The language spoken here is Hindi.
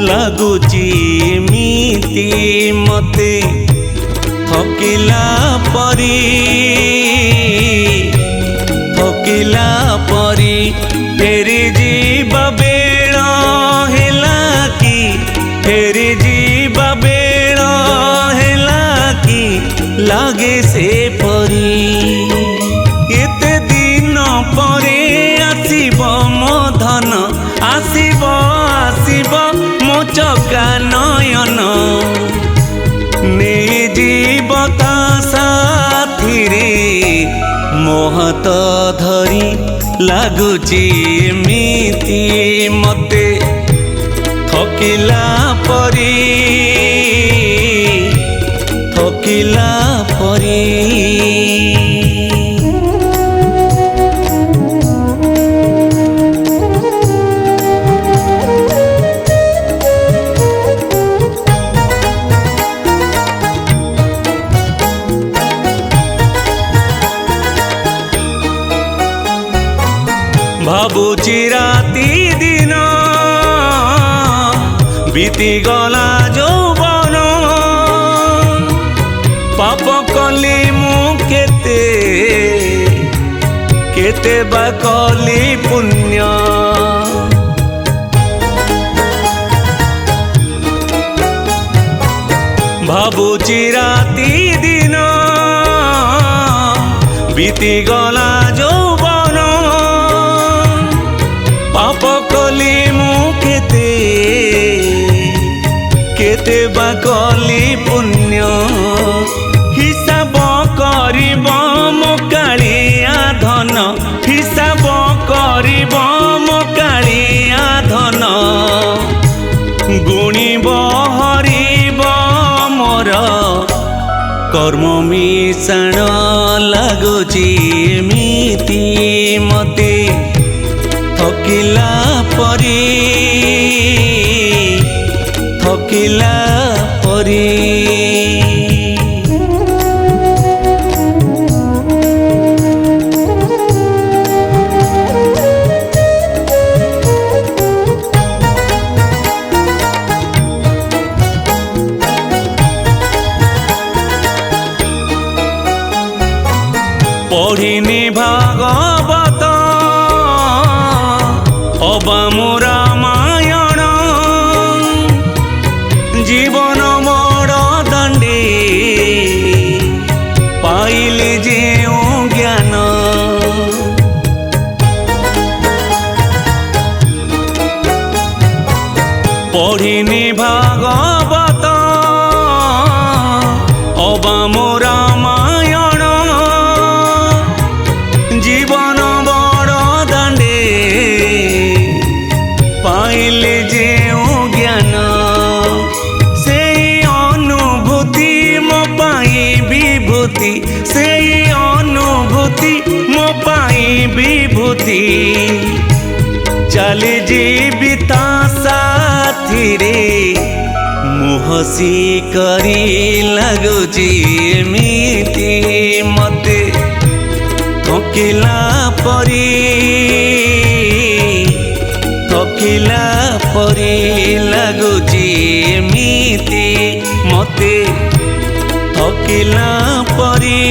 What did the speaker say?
लगुची एमिति मते थकिला परी फेरी जीवा बेल हेला कि फेरी जीवा बेल हेला कि लागे से परी एते दिन परे आसीब मो धन आसीब आसीब मो चका नयन नहीं जीव ता साथी रे मो हाथ धरी लगुची एमिति मते थकिला परी भाबुची राती दिन बीती गला यौवन पाप कली मु केते केते बा कली पुण्य भाबुची राती दिन बीती गला यौवन पाप कली मु केते केते बा कली पुण्य हिसाब करिब मो कालिया धन हिसाब करिब मो कालिया धन गुणिब हरिब मोर कर्म मिशाण लगुची एमिति मते थकिला परी पढ़िनी भागवत अबा मो रामायण जीवन मोर दंडे पाइली जेउ ज्ञान पढ़िनी भागवत अबा मो रामायण जीवन बड़ दांडे पाइले जेउ ज्ञान से अनुभूति मो पाई विभूति से अनुभूति मो पाई विभूति चली जीविता साथी रे मुहसी करी लगुची एमिति मते थकिला परी लगुची एमिति मते थकिला परी